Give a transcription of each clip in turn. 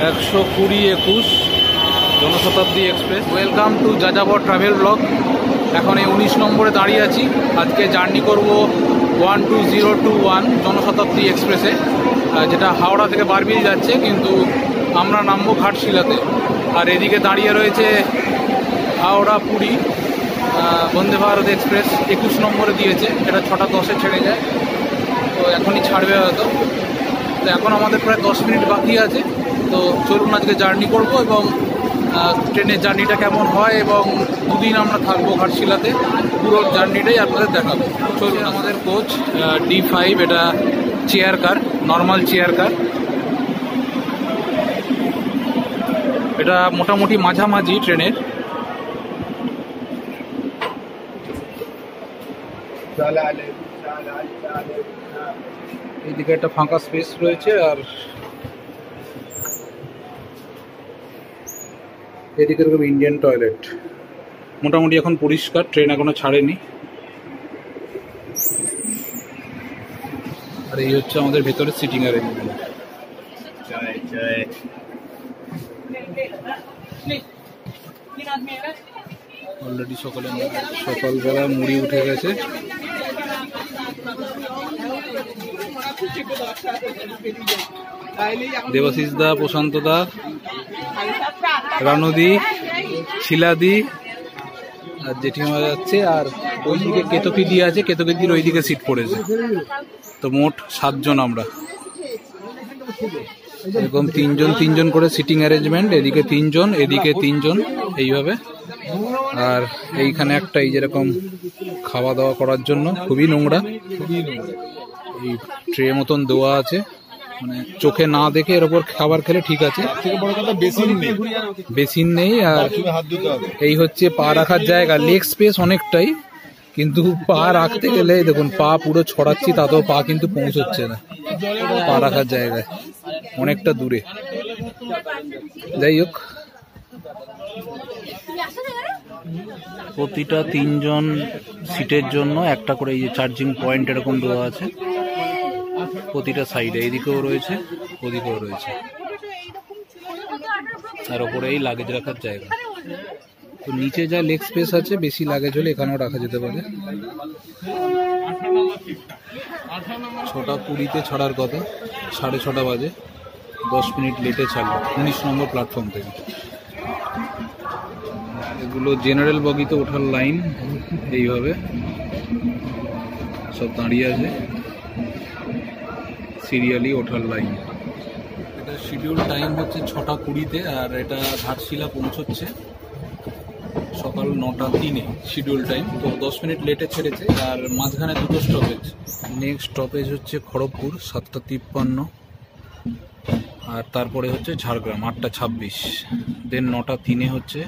120-21 Janshatabdi express. Welcome to যাযাবর travel blog. এখন এই 19 নম্বরে দাঁড়িয়ে আছি। আজকে জার্নি করব 12021 জনশতাব্দী এক্সপ্রেসে, যেটা হাওড়া থেকে বারবিল যাচ্ছে, কিন্তু আমরা নামবো ঘাটশিলাতে। আর এদিকে দাঁড়িয়ে রয়েছে হাওড়া পুরী বন্দে ভারত এক্সপ্রেস, 21 নম্বরে দিয়েছে। এটা 6টা 10-এ ছেড়ে যায়, তো এখনই ছাড়বে হয়তো। তো এখন আমাদের প্রায় 10 মিনিট বাকি আছে। তো চলুন আজকে জার্নি করব এবং ট্রেনের জার্নিটা কেমন হয় এবং দুদিন আমরা থাকবো ঘাটশিলাতে, পুরো জার্নিটাই আপনাদের দেখাবো। চলুন। আমাদের কোচ D5, এটা chair car, normal chair car. এটা মোটামুটি মাঝামাঝি ট্রেনের। এইদিকে একটা ফাঁকা স্পেস রয়েছে, আর এদিকে এরকম ইন্ডিয়ান টয়লেট। মোটামুটি এখন পরিষ্কার, ট্রেন এখনো ছাড়েনি। আর এই হচ্ছে আমাদের ভেতরে সিটিং অ্যারেঞ্জমেন্ট। অলরেডি সকালবেলা মুড়ি উঠে গেছে। দেবাশিস দা, প্রশান্ত দা, রানুদি, শিলাদি আর জেঠিমা যাচ্ছে। আর ওইদিকে কেতকি দিয়ে আছে, কেতকিদির ওইদিকে সিট পড়েছে। তো মোট 7 জন আমরা। এরকম 3 জন করে সিটিং অ্যারেঞ্জমেন্ট। এদিকে 3 জন, এদিকে 3 জন, এইভাবে। আর এইখানে একটা এই যেরকম খাওয়া দাওয়া করার জন্য, খুবই নোংরা, এই ট্রে মতন দেওয়া আছে, মানে চোখে না দেখে এর উপর খাবার খেলে ঠিক আছে। বেসিন নেই। আর এই হচ্ছে পা রাখার জায়গা, লেগ স্পেস অনেকটাই, কিন্তু পা রাখতে গেলে দেখুন পা পুরো ছড়াচ্ছি, তাতেও পা কিন্তু পৌঁছচ্ছে না পা রাখার জায়গায়, অনেকটা দূরে। যাই হোক, প্রতিটা 3 জন সিটের জন্য একটা করে এই যে চার্জিং পয়েন্ট এরকম দেওয়া আছে প্রতিটা সাইডে। এদিকেও রয়েছে, ওদিকেও রয়েছে। আর ওপরে এই লাগেজ রাখার জায়গা। তো নিচে যা লেগ স্পেস আছে, বেশি লাগেজ হলে এখানেও রাখা যেতে পারে। 6টা 20-তে ছাড়ার কথা, 6:30 বাজে, 10 মিনিট লেটে ছাড়লো 19 নম্বর প্ল্যাটফর্ম থেকে। এগুলো জেনারেল বগিতে ওঠার লাইন, এইভাবে সব দাঁড়িয়ে আছে, সিরিয়ালি ওঠার লাইন। এটা শিডিউল টাইম হচ্ছে 6টা 20-তে, আর এটা ঘাটশিলা পৌঁছচ্ছে সকাল 9:03-এ শিডিউল টাইম। তো 10 মিনিট লেটে ছেড়েছে, আর মাঝখানে 2টো স্টপেজ। নেক্সট স্টপেজ হচ্ছে খড়গপুর 7:53, আর তারপরে হচ্ছে ঝাড়গ্রাম 8:26, দেন 9:03-এ হচ্ছে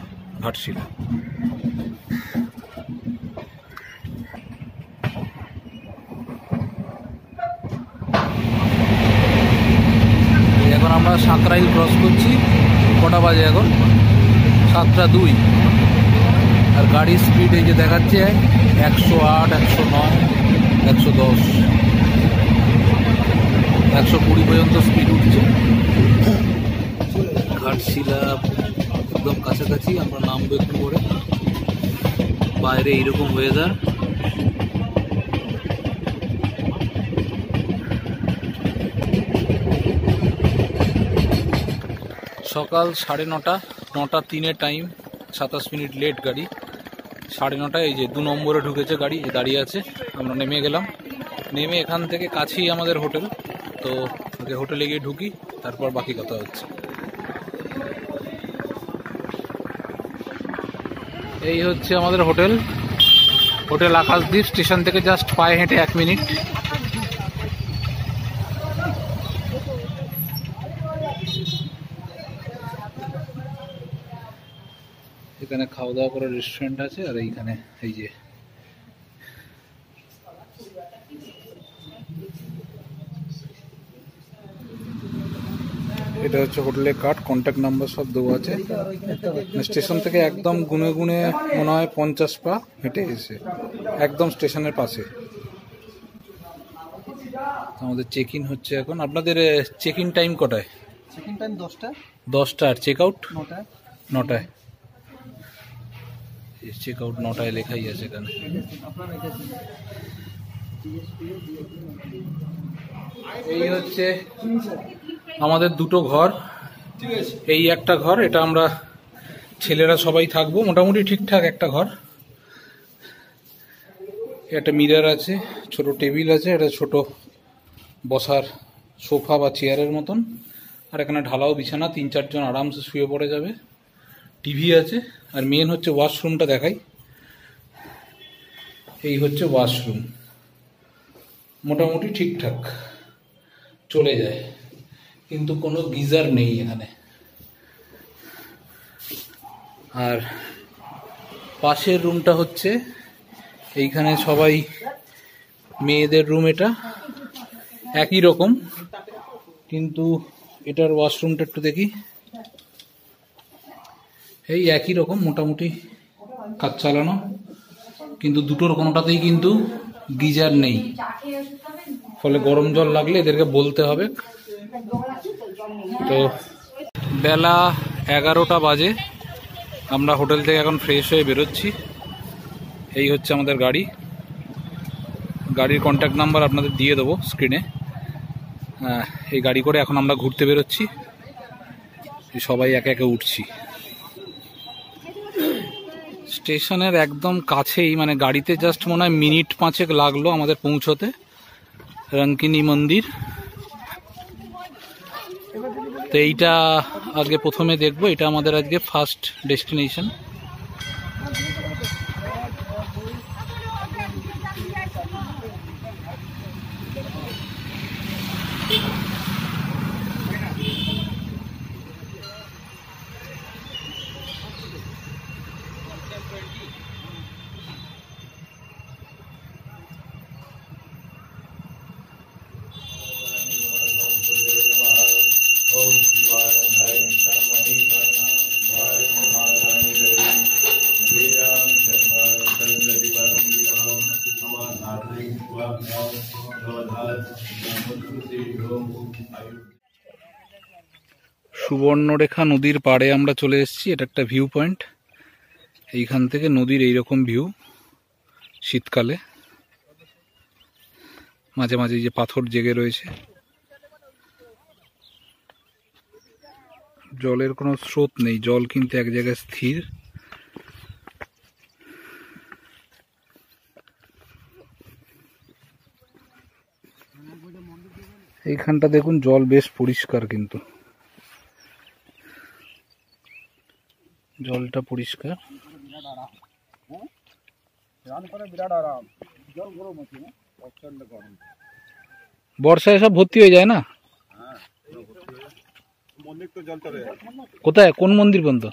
ঘাটশিলা। এখন আমরা সাঁকরাইল ক্রস করছি। কটা বাজে এখন? 7:02। আর গাড়ির স্পিড এই যে দেখাচ্ছে 108, 109, 110, 120 পর্যন্ত স্পিড উঠছে। ঘাটশিলা একদম কাছাকাছি, আমরা নামবো একটু করে। বাইরে এইরকম ওয়েদার। সকাল 9:30, 9:03 টাইম, 27 মিনিট লেট গাড়ি। 9:30 এই যে 2 নম্বরে ঢুকেছে গাড়ি, দাঁড়িয়ে আছে। আমরা নেমে গেলাম। নেমে এখান থেকে কাছেই আমাদের হোটেল, তো আগে হোটেলে গিয়ে ঢুকি, তারপর বাকি কথা হচ্ছে। এই হচ্ছে আমাদের হোটেল, হোটেল আকাশদ্বীপ। স্টেশন থেকে জাস্ট পায়ে হেঁটে 1 মিনিট। এখানে খাওয়া দাওয়া করার রেস্টুরেন্ট আছে, আর এইখানে এই যে এটা হচ্ছে হোটেলের কার্ড, কন্ট্যাক্ট নাম্বার সব দেওয়া আছে। স্টেশন থেকে একদম গুনে গুনে মনে হয় 50 পা হেঁটে এসে একদম স্টেশনের পাশে। আমাদের চেক ইন হচ্ছে এখন। আপনাদের চেক ইন টাইম কটায়? চেক ইন টাইম 10টা। 10টা আর চেক আউট 9টায়। চেক আউট 9টায় লেখাই আছে এখানে। এই হচ্ছে আমাদের দুটো ঘর। এই একটা ঘর, এটা আমরা ছেলেরা সবাই থাকবো, মোটামুটি ঠিকঠাক একটা ঘর। একটা মিরর আছে, ছোট টেবিল আছে, একটা ছোট বসার সোফা বা চেয়ারের মতন, আর এখানে ঢালাও বিছানা, 3-4 জন আরামসে শুয়ে পড়ে যাবে। টিভি আছে। আর মেন হচ্ছে ওয়াশরুমটা দেখাই। এই হচ্ছে ওয়াশরুম, মোটামুটি ঠিকঠাক চলে যায়, কিন্তু কোনো গিজার নেই এখানে। আর পাশের রুমটা হচ্ছে এইখানে সবাই মেয়েদের রুম, এটা একই রকম, কিন্তু এটার ওয়াশরুমটা একটু দেখি। এই একই রকম, মোটামুটি কাজ চালানো, কিন্তু দুটোর কোনোটাতেই কিন্তু গিজার নেই, ফলে গরম জল লাগলে এদেরকে বলতে হবে। তো বেলা 11টা বাজে, আমরা হোটেল থেকে এখন ফ্রেশ হয়ে বেরোচ্ছি। এই হচ্ছে আমাদের গাড়ি। গাড়ির কন্ট্যাক্ট নাম্বার আপনাদের দিয়ে দেবো স্ক্রিনে। এই গাড়ি করে এখন আমরা ঘুরতে বেরোচ্ছি, সবাই একে একে উঠছি। স্টেশনের একদম কাছেই, মানে গাড়িতে জাস্ট মনে হয় মিনিট 5 লাগলো আমাদের পৌঁছতে, রঙ্কিনী মন্দির। তো এইটা আজকে প্রথমে দেখবো, এটা আমাদের আজকে ফার্স্ট ডেস্টিনেশন। সুবর্ণরেখা নদীর পাড়ে আমরা চলে এসেছি। এটা একটা ভিউ পয়েন্ট, এইখান থেকে নদীর এইরকম ভিউ শীতকালে। মাঝে মাঝে যে পাথর জেগে রয়েছে, জলের কোনো স্রোত নেই, জল কিন্তু এক জায়গায় স্থির। এইখানটা দেখুন জল বেশ পরিষ্কার, কিন্তু জলটা পরিষ্কার। বর্ষায় সব ভর্তি হয়ে যায় না? কোথায়, কোন মন্দির পর্যন্ত?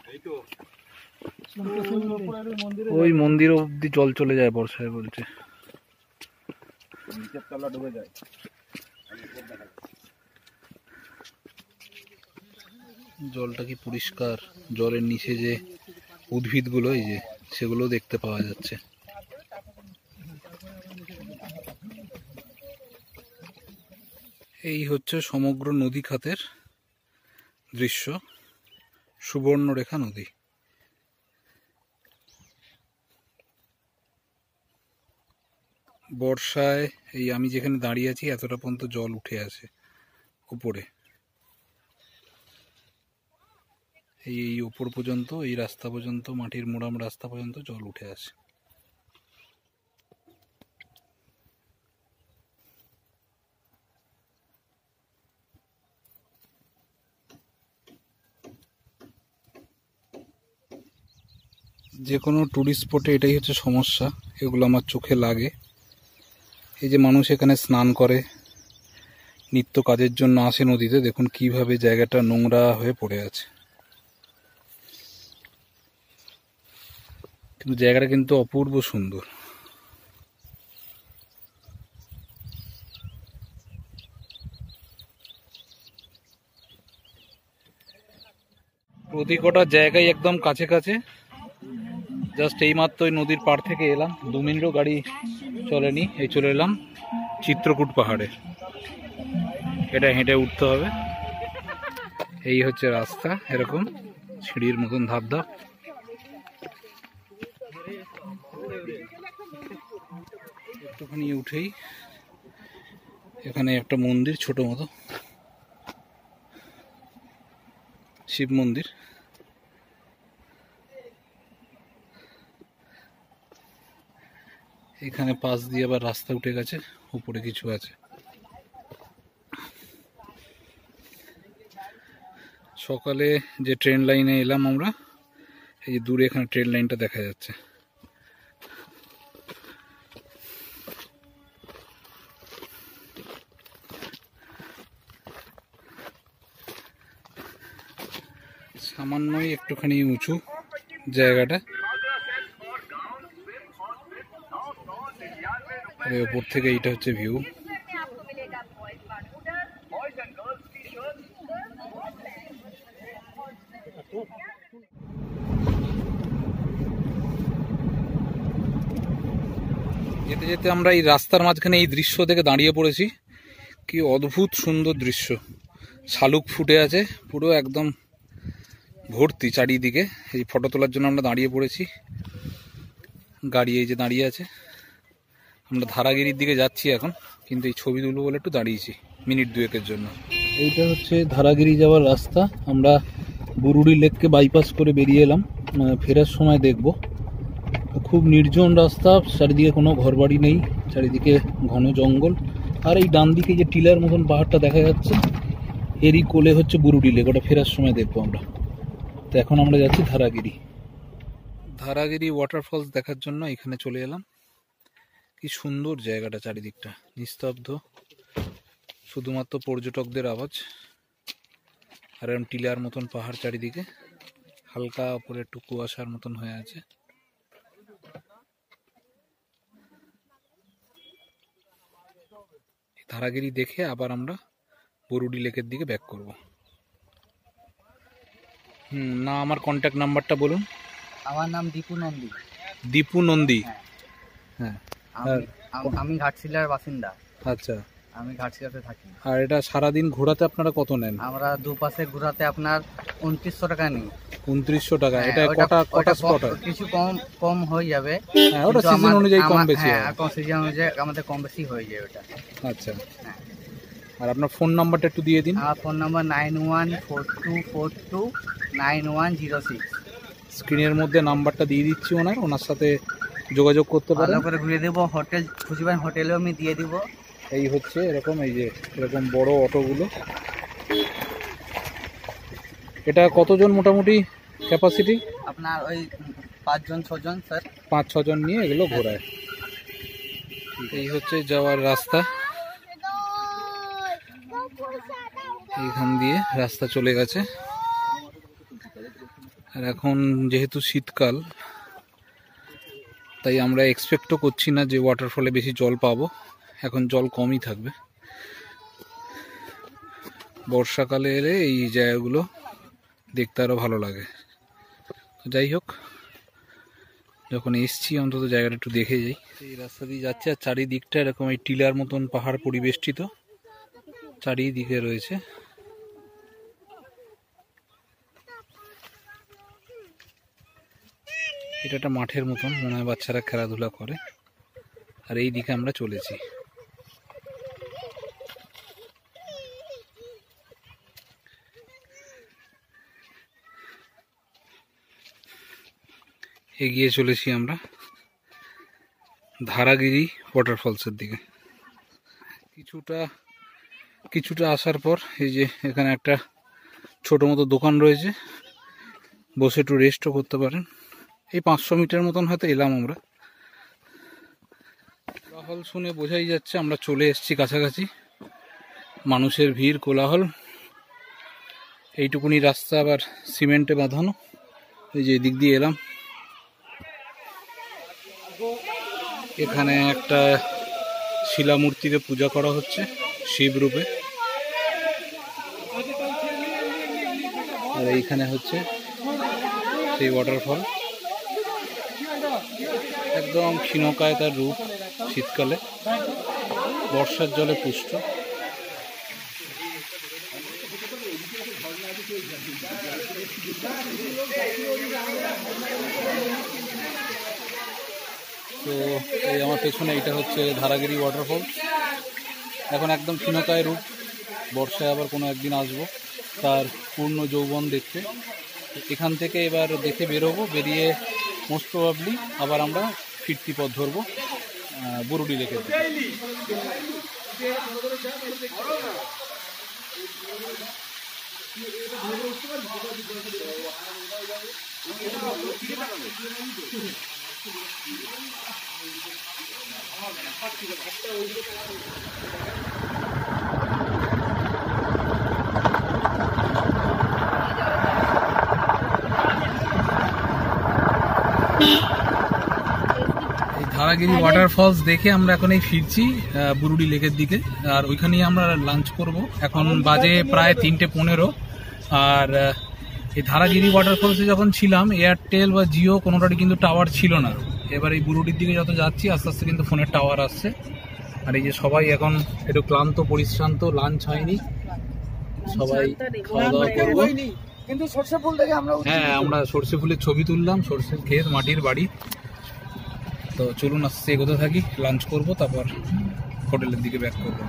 ওই মন্দির অব্দি জল চলে যায় বর্ষায় বলছে। জলটা কি পরিষ্কার, জলের নিচে যে উদ্ভিদগুলো এই যে সেগুলো দেখতে পাওয়া যাচ্ছে। এই হচ্ছে সমগ্র নদী খাতের দৃশ্য, সুবর্ণরেখা নদী। বর্ষায় এই আমি যেখানে দাঁড়িয়ে আছি এতটা পর্যন্ত জল উঠে আসে উপরে, এই উপর পর্যন্ত, এই রাস্তা পর্যন্ত, মাটির মোড়াম রাস্তা পর্যন্ত জল উঠে আসে। যে কোনো টুরিস্ট স্পটে এটাই হচ্ছে সমস্যা, এগুলো আমার চোখে লাগে। এই যে মানুষ এখানে স্নান করে, নিত্য কাজের জন্য আসে নদীতে, দেখুন কিভাবে জায়গাটা নোংরা হয়ে পড়ে আছে। কিন্তু জায়গাটা কিন্তু অপূর্ব সুন্দর। প্রতি কটা জায়গায় একদম কাছে কাছে, জাস্ট এইমাত্র ওই নদীর পাড় থেকে এলাম, 2 মিনিটও গাড়ি চলেনি, এই চলে এলাম চিত্রকূট পাহাড়ে। এটা হেঁটে উঠতে হবে, এই হচ্ছে রাস্তা, এরকম সিঁড়ির মতন ধাপ ধাপ। একটুখানি উঠেই এখানে একটা মন্দির, ছোট মতো শিব মন্দির। এখানে পাশ দিয়ে আবার রাস্তা উঠে গেছে, উপরে কিছু আছে। সকালে যে ট্রেন লাইনে এলাম আমরা, এই যে দূরে এখানে ট্রেন লাইনটা দেখা যাচ্ছে। সামান্যই একটুখানি উঁচু জায়গাটা, উপর থেকে এইটা হচ্ছে ভিউ। যেতে যেতে আমরা এই রাস্তার মাঝখানে এই দৃশ্য থেকে দাঁড়িয়ে পড়েছি। কি অদ্ভুত সুন্দর দৃশ্য, শালুক ফুটে আছে পুরো একদম ভর্তি চারিদিকে। এই ফটো তোলার জন্য আমরা দাঁড়িয়ে পড়েছি, গাড়ি এই যে দাঁড়িয়ে আছে। আমরা ধারাগিরির দিকে যাচ্ছি এখন, কিন্তু এই ছবি তুলবো বলে একটু দাঁড়িয়েছি মিনিট দুয়েকের জন্য। এইটা হচ্ছে ধারাগিরি যাওয়ার রাস্তা। আমরা বুরুডি লেককে বাইপাস করে বেরিয়ে এলাম, ফেরার সময় দেখব। খুব নির্জন রাস্তা, চারিদিকে কোনো ঘরবাড়ি নেই, চারিদিকে ঘন জঙ্গল। আর এই ডান দিকে যে টিলার মতন পাহাড়টা দেখা যাচ্ছে, এরই কোলে হচ্ছে বুরুডি লেক, ওটা ফেরার সময় দেখবো আমরা। তো এখন আমরা যাচ্ছি ধারাগিরি। ধারাগিরি ওয়াটারফলস দেখার জন্য এখানে চলে এলাম। কি সুন্দর জায়গাটা, চারিদিকটা নিস্তব্ধ, শুধুমাত্র পর্যটকদের আওয়াজ। আর এরকম টিলার মতন পাহাড় চারিদিকে, হালকা উপরে একটু কুয়াশার মতন হয়ে আছে। ধারাগিরি দেখে আবার আমরা বুরুডি লেকের দিকে ব্যাক করব। না, আমার কন্ট্যাক্ট নাম্বারটা বলুন। আমার নাম দীপু নন্দী। দীপু নন্দী, হ্যাঁ। আমি ঘাটশিলার বাসিন্দা। আচ্ছা, আমি ঘাটশিলাতে থাকি। আর এটা সারাদিন ঘোরাতে আপনারা কত নেন? আমরা দুপাশে ঘোরাতে আপনার 2900 টাকা নিই। 2900 টাকা। এটা কটা স্পট হয়? কিছু কম হয়ে যাবে, হ্যাঁ, ওটা সিজন অনুযায়ী কম বেশি হয়। হ্যাঁ, কোন সিজন অনুযায়ী আমাদের কম বেশি হয়ে যায় ওটা। আচ্ছা, আর আপনার ফোন নাম্বারটা একটু দিয়ে দিন। আমার ফোন নাম্বার 9142429106। স্ক্রিনের মধ্যে নাম্বারটা দিয়ে দিচ্ছি ওনার সাথে যোগাযোগ করতে পারেন। ভালো করে ঘুরিয়ে দেবো, হোটেল খুঁজবেন হোটেলেও আমি দিয়ে দিব। এই হচ্ছে এরকম, এই যে এরকম বড় অটোগুলো। এটা কতজন মোটামুটি ক্যাপাসিটি? আপনার ওই 5 জন 6 জন স্যার, 5-6 জন নিয়ে এগুলো ঘোরায়। এই হচ্ছে যাওয়ার রাস্তা, এইখান দিয়ে রাস্তা চলে গেছে। আর এখন যেহেতু শীতকাল, তাই আমরা এক্সপেক্টও করছি না যে ওয়াটারফলে বেশি জল পাবো। এখন জল কমই থাকবে। বর্ষাকালে এলে এই জায়গাগুলো দেখতে আরো ভালো লাগে। যাই হোক, যখন এসছি অন্তত জায়গাটা একটু দেখে যাই। এই রাস্তা দিয়ে যাচ্ছে, আর চারিদিকটা এরকম এই টিলার মতন পাহাড় পরিবেষ্টিত চারিদিকে রয়েছে। এটা একটা মাঠের মতন, মনে হয় বাচ্চারা খেলাধুলা করে। আর এই দিকে আমরা চলেছি। এগিয়ে চলেছি আমরা ধারাগিরি ওয়াটারফলসের দিকে। কিছুটা আসার পর এই যে এখানে একটা ছোট মতো দোকান রয়েছে, বসে একটু রেস্টও করতে পারেন। এই 500 মিটার মতন হয়তো এলাম আমরা। কোলাহল শুনে বোঝাই যাচ্ছে আমরা চলে এসেছি কাছাকাছি। মানুষের ভিড়, কোলাহল। এইটুকুনি রাস্তা আবার সিমেন্টে বাঁধানো। এই যে এদিক দিয়ে এলাম, এখানে একটা শিলামূর্তিকে পূজা করা হচ্ছে শিব রূপে। আর এইখানে হচ্ছে সেই ওয়াটারফল, একদম ক্ষীণকায় তার রূপ। শীতকালে, বর্ষার জলে পুষ্ট। তো এই আমার পেছনে এইটা হচ্ছে ধারাগিরি ওয়াটারফল। এখন একদম ক্ষীণকায় রূপ, বর্ষায় আবার কোনো একদিন আসবো তার পূর্ণ যৌবন দেখতে। এখান থেকে এবার দেখে বেরোবো, বেরিয়ে মোস্ট প্রবাবলি আবার আমরা ফিরতি পথ ধরবো বুরুডি লেকের দিকে। ধারাগিরি ওয়াটারফলস দেখে আমরা এখন এই ফিরছি বুরুডি লেকের দিকে, আর ওইখানেই আমরা লাঞ্চ করব। এখন বাজে প্রায় 3:15। আর এই ধারাগিরি ওয়াটারফলসে যখন ছিলাম এয়ারটেল বা জিও কোনোটারই কিন্তু টাওয়ার ছিল না। এবার এই বুরুডির দিকে যত যাচ্ছি আস্তে আস্তে কিন্তু ফোনের টাওয়ার আসছে। আর এই যে সবাই এখন একটু ক্লান্ত পরিশ্রান্ত, লাঞ্চ হয়নি, সবাই খাওয়া দাওয়া করবো। হ্যাঁ, আমরা সর্ষে ফুলের ছবি তুললাম, সর্ষের ক্ষেত, মাটির বাড়ি। তো চলুন আস্তে এগোতে থাকি, লাঞ্চ করব, তারপর হোটেলের দিকে ব্যাক করব।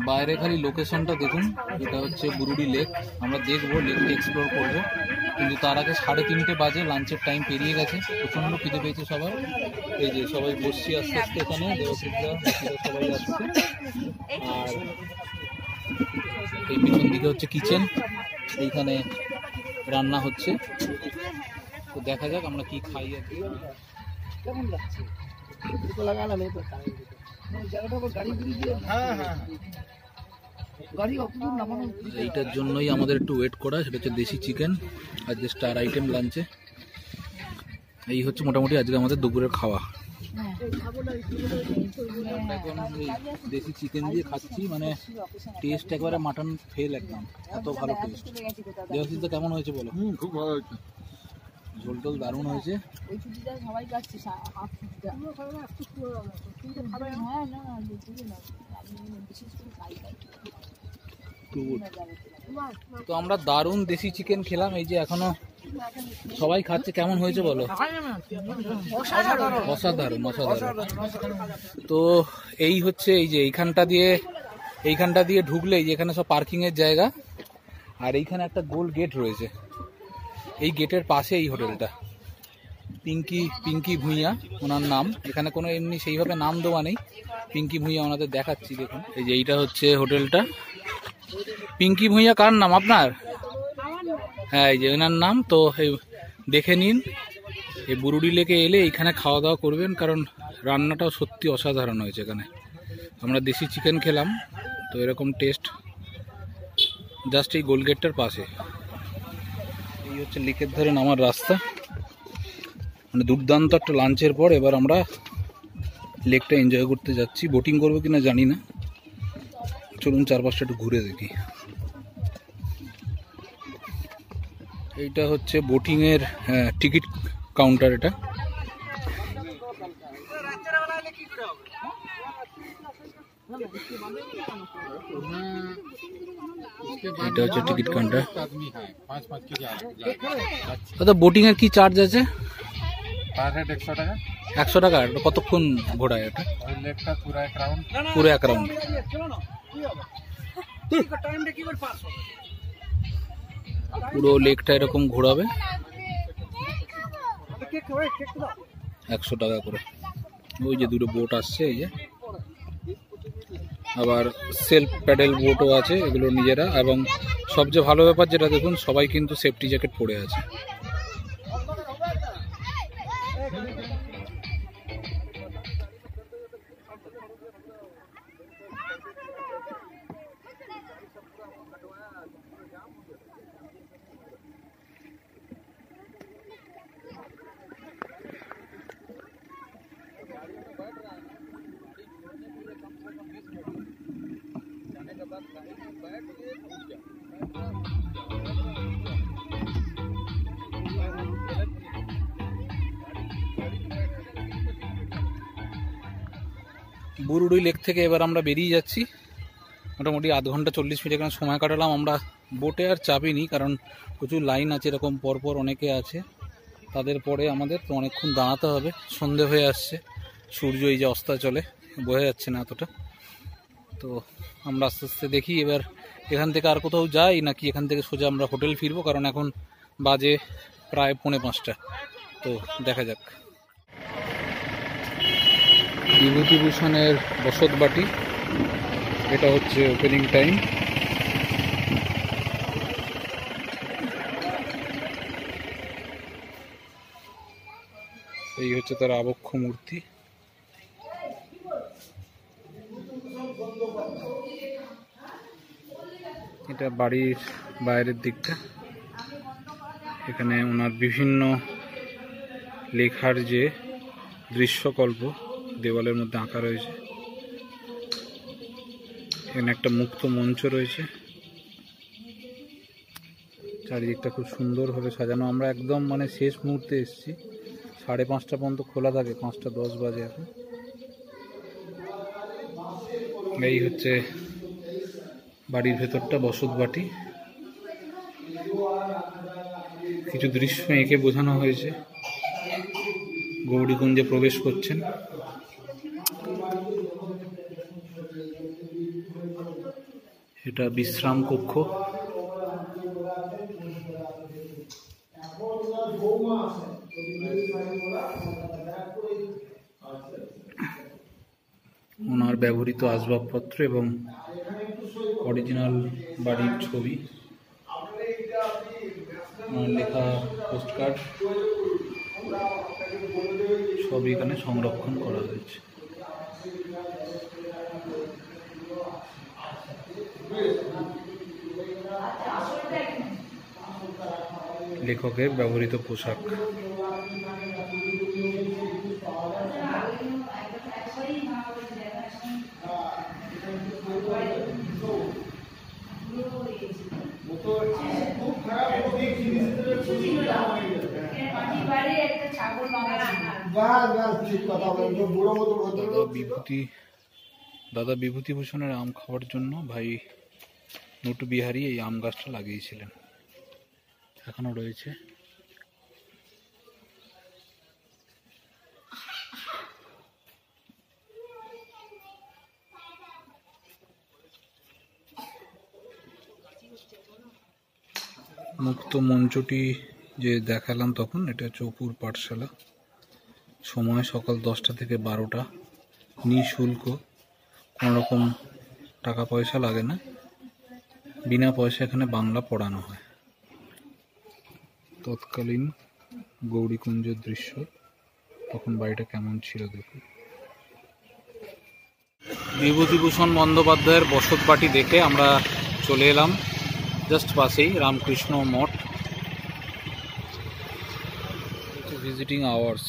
বাইরে খালি লোকেশনটা দেখুন, এটা হচ্ছে বুরুডি লেক। আমরা দেখবো, লেকটা এক্সপ্লোর করব, কিন্তু তার আগে 3:30 বাজে, লাঞ্চের টাইম পেরিয়ে গেছে। প্রচণ্ড খিদে পেয়েছে সবার। এই যে সবাই বসছি আস্তে আস্তে এখানে, দেবশ্রীরা সবাই আসছে। আর এই পিছন দিকে হচ্ছে কিচেন, এইখানে রান্না হচ্ছে। তো দেখা যাক আমরা কি খাই আর কি। কেমন লাগছে? এইটার জন্যই আমাদের একটু ওয়েট করা, সেটা হচ্ছে দেশি চিকেন, আজকে স্টার আইটেম লাঞ্চে। এই হচ্ছে মোটামুটি আজকে আমাদের দুপুরের খাওয়া। এখন দেশি চিকেন দিয়ে খাচ্ছি, মানে টেস্ট একবারে মাটন ফেল, একদম এত ভালো টেস্ট। দেবশিস তো কেমন হয়েছে বলো? খুব ভালো হয়েছে, ঝোল টোল দারুণ হয়েছে। তো আমরা দারুণ দেশি চিকেন খেলাম, এই যে এখনো সবাই খাচ্ছে। কেমন হয়েছে বলো? অসাধারণ অসাধারণ। তো এই হচ্ছে, এই যে এইখানটা দিয়ে ঢুকলে এই যে এখানে সব পার্কিং এর জায়গা, আর এইখানে একটা গোল গেট রয়েছে। এই গেটের পাশে এই হোটেলটা, পিঙ্কি ভুঁইয়া ওনার নাম। এখানে কোনো এমনি সেইভাবে নাম দেওয়া নেই, পিঙ্কি ভুঁইয়া ওনাদের দেখাচ্ছি দেখুন। এই যে এইটা হচ্ছে হোটেলটা। পিঙ্কি ভুঁইয়া কার নাম আপনার? হ্যাঁ, এই যে ওনার নাম। তো দেখে নিন, এই বুরুডি লেকে এলে এইখানে খাওয়া দাওয়া করবেন, কারণ রান্নাটাও সত্যি অসাধারণ হয়েছে এখানে। আমরা দেশি চিকেন খেলাম, তো এরকম টেস্ট জাস্ট এই গোলগেটটার পাশে। এই হচ্ছে লেকের ধারে নামার রাস্তা, মানে দুর্দান্ত একটা লাঞ্চের পর এবার আমরা লেকটা এনজয় করতে যাচ্ছি। বোটিং করবো কিনা জানি না, চলুন চারপাশটা একটু ঘুরে দেখি। এইটা হচ্ছে বোটিং এর টিকিট কাউন্টার। এটা এটা হচ্ছে টিকিট কাউন্টার। দাদা, বোটিং এর কি চার্জ আছে? 100 টাকা। কতক্ষণ ঘোরায় এটা? পুরো এক রাউন্ড। পুরো লেকটা এরকম ঘোরাবে, 100 টাকা করে। ওই যে দুটো বোট আসছে, এই যে আবার সেলফ প্যাডেল বোটও আছে, এগুলো নিজেরা। এবং সবচেয়ে ভালো ব্যাপার যেটা দেখুন, সবাই কিন্তু সেফটি জ্যাকেট পরে আছে। বুরুডি লেক থেকে এবার আমরা বেরিয়ে যাচ্ছি। মোটামুটি আধ ঘন্টা 40 মিনিট এখানে সময় কাটালাম আমরা বোটে আর চাপিনি, কারণ প্রচুর লাইন আছে, এরকম পরপর অনেকে আছে, তাদের পরে আমাদের তো অনেকক্ষণ দাঁড়াতে হবে। সন্ধে হয়ে আসছে, সূর্য এই যে অস্তাচলে বোঝা যাচ্ছে না এতটা। তো আমরা আস্তে আস্তে দেখি এবার এখান থেকে আর কোথাও যাই নাকি এখান থেকে সোজা আমরা হোটেল ফিরবো, কারণ এখন বাজে প্রায় 4:45। তো দেখা যাক। বিভূতিভূষণের বসতবাটি, এটা হচ্ছে ওপেনিং টাইম। এই হচ্ছে তার আবক্ষ মূর্তি। এটা বাড়ির বাইরের দিকটা। এখানে ওনার বিভিন্ন লেখার যে দৃশ্যকল্প দেওয়ালের মধ্যে আঁকা রয়েছে। এখানে একটা মুক্ত মঞ্চ রয়েছে, চারিদিকটা খুব সুন্দরভাবে সাজানো। আমরা একদম মানে শেষ মুহূর্তে এসেছি, 5:30 পর্যন্ত খোলা থাকে, 5:10 বাজে এখন। এই হচ্ছে বাড়ির ভেতরটা, বসতবাটি। কিছু দৃশ্য এঁকে বোঝানো হয়েছে। গৌরীকুঞ্জে প্রবেশ করছেন। এটা বিশ্রাম কক্ষ। ওনার ব্যবহৃত আসবাবপত্র এবং অরিজিনাল বাড়ির ছবি, ওনার লেখা পোস্টকার্ড সব এখানে সংরক্ষণ করা হয়েছে। লেখকের ব্যবহৃত পোশাক। দাদা বিভূতিভূষণের আম খাওয়ার জন্য ভাই নটু বিহারী এই আম গাছটা লাগিয়েছিলেন, এখনো রয়েছে। মুক্ত মঞ্চটি যে দেখালাম তখন, এটা চৌপুর পাঠশালা। সময় সকাল 10টা থেকে 12টা, নিঃশুল্ক, কোনো রকম টাকা পয়সা লাগে না, বিনা পয়সা এখানে বাংলা পড়ানো হয়। তৎকালীন গৌরীকুঞ্জের দৃশ্য, তখন বাড়িটা কেমন ছিল দেখুন। বিভূতিভূষণ বন্দ্যোপাধ্যায়ের বসতবাটি দেখে আমরা চলে এলাম জাস্ট পাশেই রামকৃষ্ণ মঠ। Visiting hours.